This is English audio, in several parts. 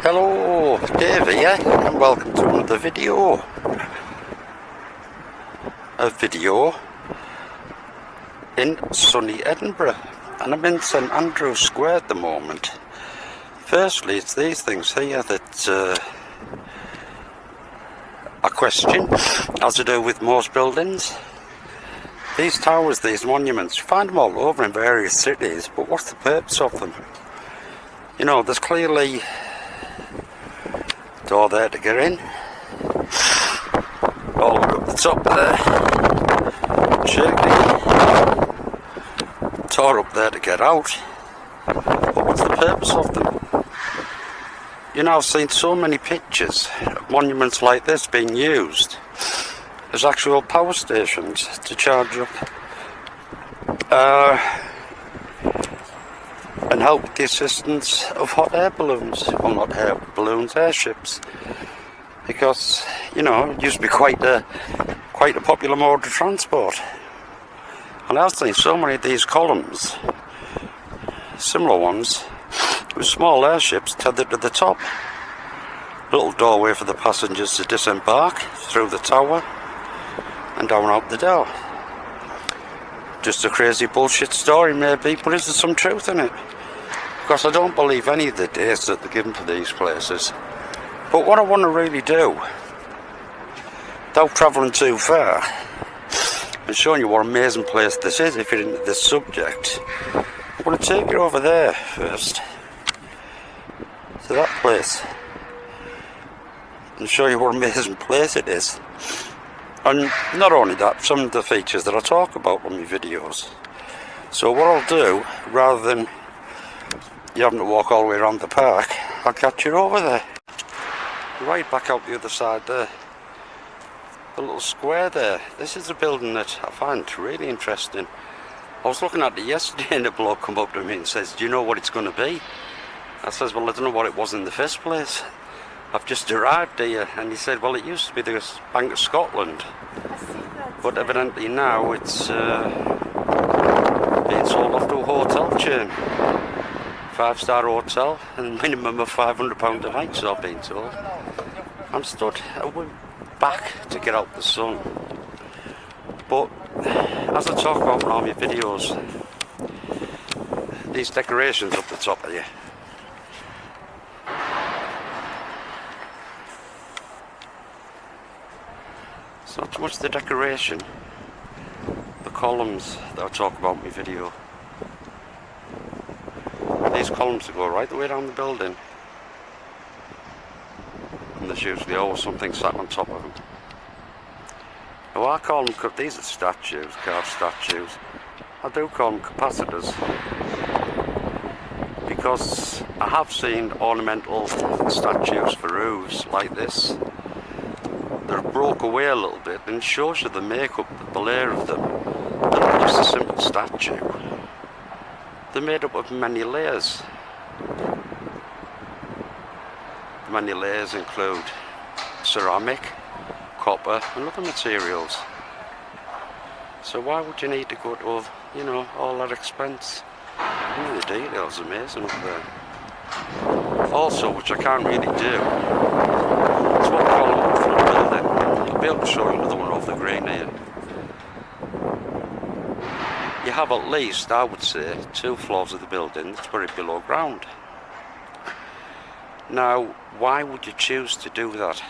Hello, Dave here, and welcome to another video. A video in sunny Edinburgh, and I'm in St Andrew's Square at the moment. Firstly, it's these things here that I question, as to do with most buildings. These towers, these monuments, you find them all over in various cities, but what's the purpose of them? You know, there's clearly a door there to get in. Oh, look up the top there. Shaky. Door up there to get out. But what's the purpose of them? You know, I've seen so many pictures of monuments like this being used as actual power stations to charge up and help with the assistance of hot air balloons. Well, not air balloons, airships. Because, you know, it used to be quite a popular mode of transport. And I've seen so many of these columns, similar ones, with small airships tethered to the top. Little doorway for the passengers to disembark through the tower and down out the door. Just a crazy bullshit story maybe, but is there some truth in it? Because I don't believe any of the dates that they're given for these places. But what I want to really do, without travelling too far, and showing you what an amazing place this is if you're into this subject, I'm going to take you over there first, to that place, and show you what an amazing place it is. And not only that, some of the features that I talk about on my videos. So what I'll do, rather than you having to walk all the way around the park, I'll catch you over there. Right back out the other side there. The little square there. This is a building that I find really interesting. I was looking at it yesterday and a bloke come up to me and says, "Do you know what it's going to be?" I says, "Well, I don't know what it was in the first place. I've just arrived here." And he said, "Well, it used to be the Bank of Scotland, but evidently now it's being sold off to a hotel chain. 5-star hotel, and minimum of £500 a night, so I've been told." I'm stood a wee back to get out the sun. But as I talk about in all my videos, these decorations up the top of you, it's not so much the decoration, the columns that I talk about in my video. These columns that go right the way down the building, and there's usually always something sat on top of them. Now I call them, these are statues, carved statues. I do call them capacitors, because I have seen ornamental statues for roofs like this that broke away a little bit, and it shows you the makeup, the layer of them. They're not just a simple statue. They're made up of many layers. The many layers include ceramic, copper and other materials. So why would you need to go to, you know, all that expense? The details are amazing up there. Also, which I can't really do, it's what we call an up-front building. I'll be able to show you another one off the green here. You have at least, I would say, 2 floors of the building that's buried below ground. Now, why would you choose to do that?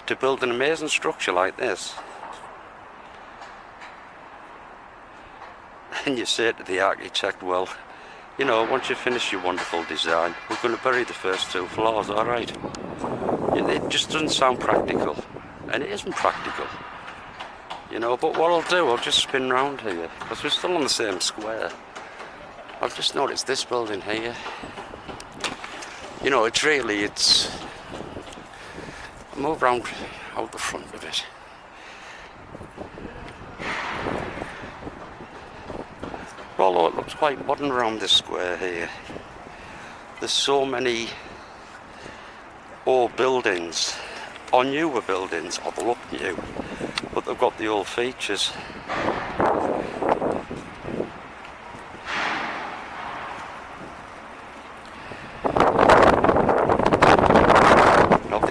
To build an amazing structure like this, and you say to the architect, "Well, you know, once you finish your wonderful design, we're going to bury the first 2 floors, alright?" It just doesn't sound practical, and it isn't practical. You know, but what I'll do, I'll just spin round here, because we're still on the same square. I've just noticed this building here. You know, it's I'll move round out the front of it. Although it looks quite modern around this square here. There's so many old buildings, or newer buildings, or they look new, but they've got the old features.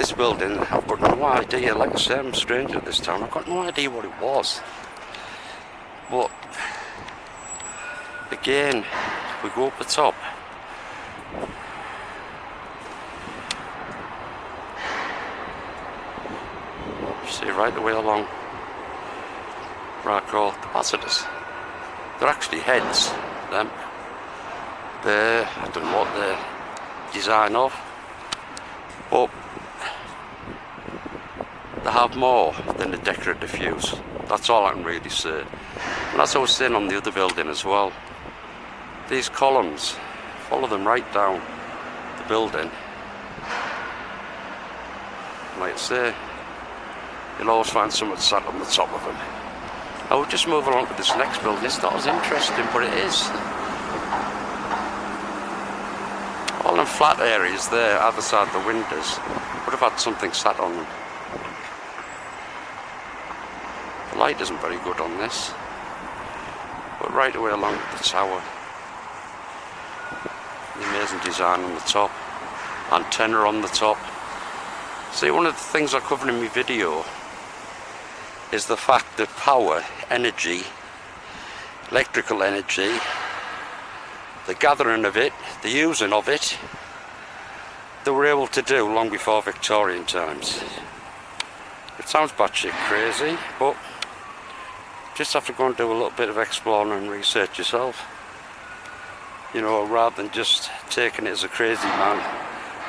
this building, I've got no idea. Like I say, I'm a stranger at this town. I've got no idea what it was. But again, if we go up the top, you see right the way along what I call capacitors. They're actually heads, them. I don't know what they're design of, but they have more than the decorative fuse. That's all I can really say. And as I was saying on the other building as well, these columns, follow them right down the building. Like I say, you'll always find someone sat on the top of them. I will just move along to this next building. It's not as interesting, but it is. All them flat areas there, either side of the windows, would have had something sat on them. The light isn't very good on this, but right away along the tower, the amazing design on the top, antenna on the top. See, one of the things I covered in my video is the fact that power, energy, electrical energy, the gathering of it, the using of it, they were able to do long before Victorian times. It sounds batshit crazy, but just have to go and do a little bit of exploring and research yourself. You know, rather than just taking it as a crazy man,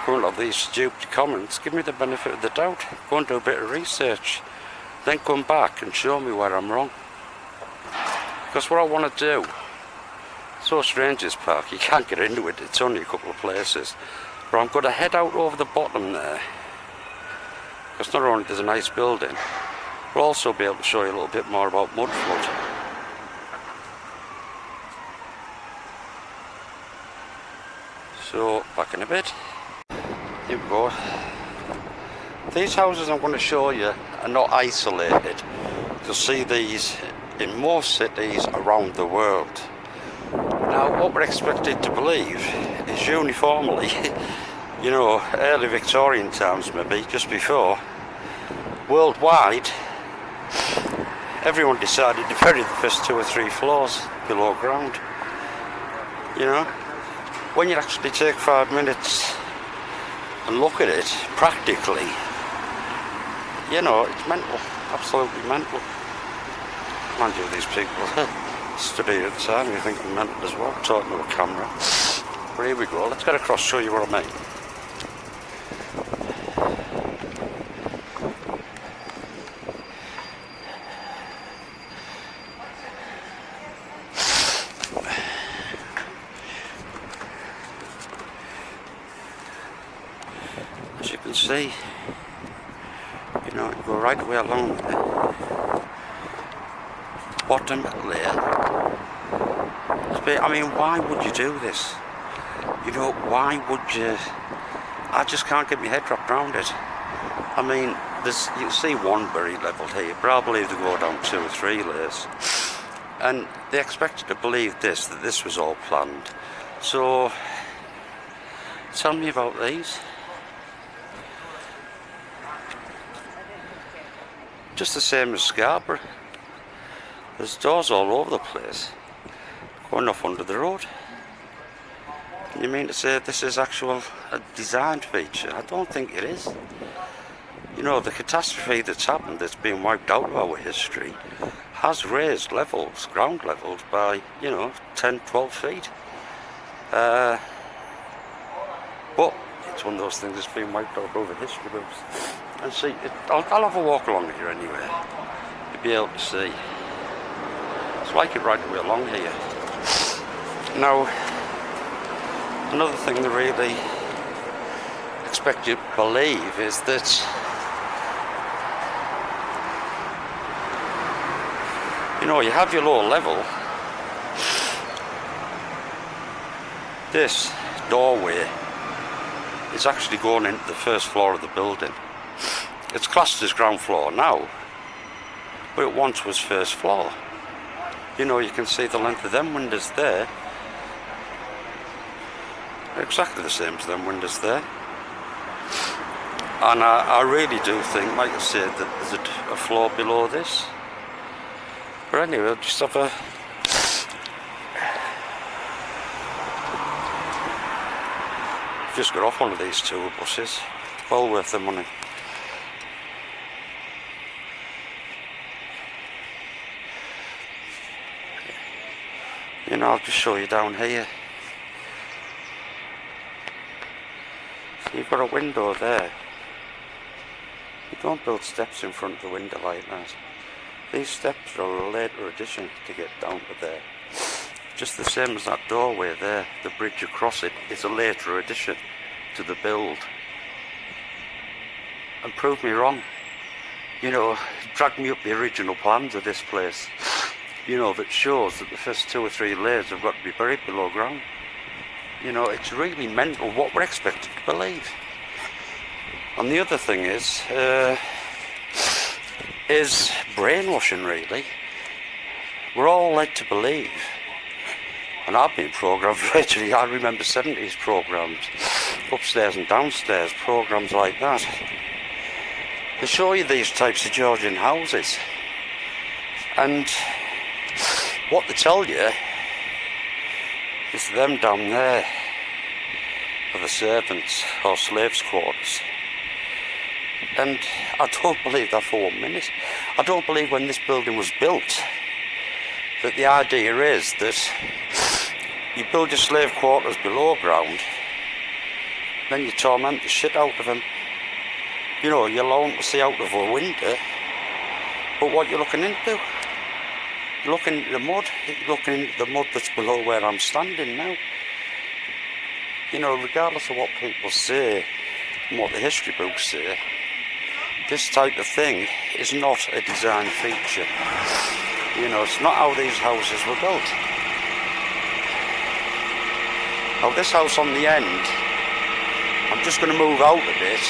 going to these stupid comments, give me the benefit of the doubt. Go and do a bit of research, then come back and show me where I'm wrong. Because what I want to do, so strange this park, you can't get into it, it's only a couple of places. But I'm going to head out over the bottom there, because not only there's a nice building, we'll also be able to show you a little bit more about mud flood. So, back in a bit. Here we go. These houses I'm going to show you are not isolated. You'll see these in most cities around the world. Now, what we're expected to believe is uniformly, you know, early Victorian times maybe, just before, worldwide, everyone decided to bury the first 2 or 3 floors below ground. You know, when you actually take 5 minutes and look at it practically, you know, it's mental, absolutely mental. Mind you, these people study at the time, you think I'm mental as well, talking to a camera. But here we go, let's get across, show you what I mean. As you can see, you know, you go right away along the bottom layer. I mean, why would you do this? You know, why would you? I just can't get my head wrapped around it. I mean, there's, you see one buried level here, but I believe they go down 2 or 3 layers. And they expected to believe this, that this was all planned. So, tell me about these. Just the same as Scarborough. There's doors all over the place, going off under the road. You mean to say this is actual a design feature? I don't think it is. You know, the catastrophe that's happened, that's been wiped out of our history, has raised levels, ground levels, by, you know, 10, 12 feet. But it's one of those things that's been wiped out over history books. And see, I'll have a walk along here anyway, to be able to see. It's like it right away along here. Now, another thing they really expect you to believe is that you know, you have your lower level. This doorway is actually going into the first floor of the building. It's classed as ground floor now, but it once was first floor. You know, you can see the length of them windows there. They're exactly the same as them windows there. And I really do think, like I said, that there's a floor below this. But anyway, I'll just have a... I've just got off one of these tour buses. Well worth the money. You know, I'll just show you down here. You've got a window there. You don't build steps in front of the window like that. These steps are a later addition to get down to there. Just the same as that doorway there, the bridge across it is a later addition to the build. And prove me wrong. You know, drag me up the original plans of this place. You know, that shows that the first 2 or 3 layers have got to be buried below ground. You know, it's really mental what we're expected to believe. And the other thing is brainwashing, really. We're all led to believe, and I've been programmed virtually, I remember 70s programs, upstairs and downstairs, programs like that. They show you these types of Georgian houses, and what they tell you is them down there are the servants or slaves' quarters. And I don't believe that for 1 minute. I don't believe when this building was built that the idea is that you build your slave quarters below ground, then you torment the shit out of them. You know, you allow them to see out of a window, but what you're looking into? You're looking into the mud. You're looking into the mud that's below where I'm standing now. You know, regardless of what people say and what the history books say, this type of thing is not a design feature. You know, it's not how these houses were built. Now this house on the end, I'm just going to move out a bit.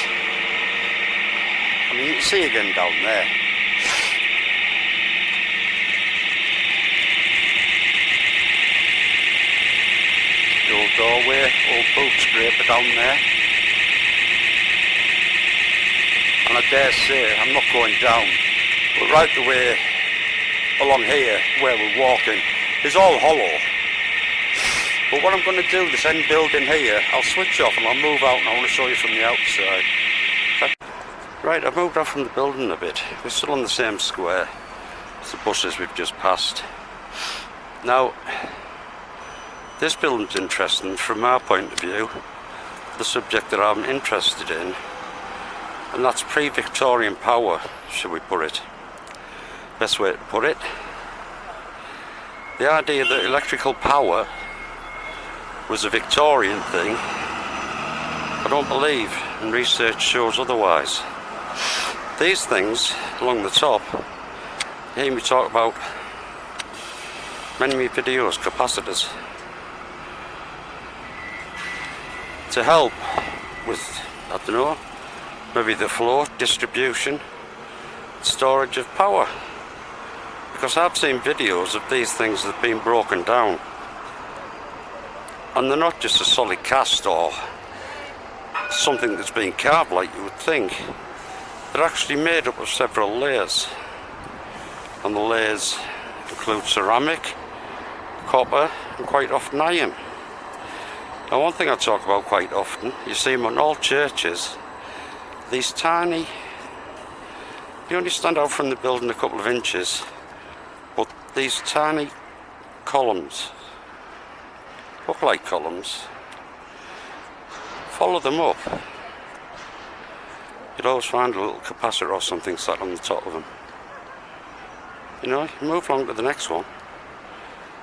I mean, you can see again down there. The old doorway, old boot scraper down there. And I dare say I'm not going down, but right the way along here where we're walking is all hollow. But what I'm going to do, this end building here, I'll switch off and I'll move out, and I want to show you from the outside. Right, I've moved off from the building a bit. We're still on the same square as the buses we've just passed. Now, this building's interesting from our point of view, the subject that I'm interested in. And that's pre-Victorian power, shall we put it. Best way to put it. The idea that electrical power was a Victorian thing, I don't believe, and research shows otherwise. These things along the top, you hear me talk about many videos, capacitors, to help with, I don't know, maybe the flow, distribution, storage of power. Because I've seen videos of these things that have been broken down, and they're not just a solid cast or something that's been carved like you would think. They're actually made up of several layers, and the layers include ceramic, copper, and quite often iron. Now, one thing I talk about quite often, you see them in all churches, these tiny, they only stand out from the building a couple of inches, but these tiny columns, look like columns, follow them up, you'd always find a little capacitor or something sat on the top of them. You know, you move along to the next one,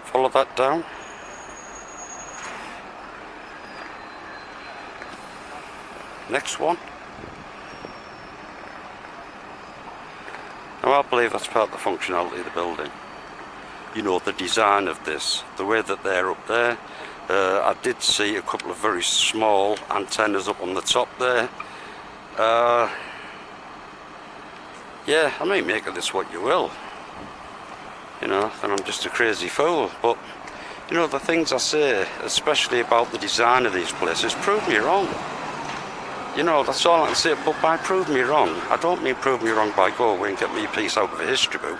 follow that down, next one. Now I believe that's part of the functionality of the building. You know, the design of this, the way that they're up there. I did see a couple of very small antennas up on the top there. Yeah, I may make of this what you will. You know, and I'm just a crazy fool. But, you know, the things I say, especially about the design of these places, prove me wrong. You know, that's all I can say, but by prove me wrong, I don't mean prove me wrong by go away and get me a piece out of a history book,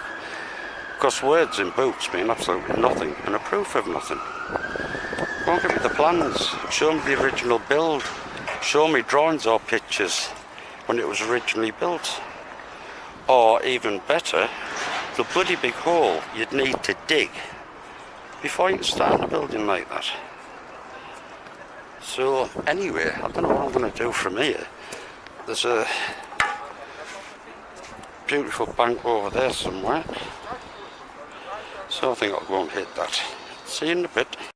because words in books mean absolutely nothing, and a proof of nothing. Go and get me the plans, show me the original build, show me drawings or pictures when it was originally built. Or even better, the bloody big hole you'd need to dig before you can start a building like that. So anyway, I don't know what I'm going to do from here. There's a beautiful bank over there somewhere, so I think I'll go and hit that. See you in a bit.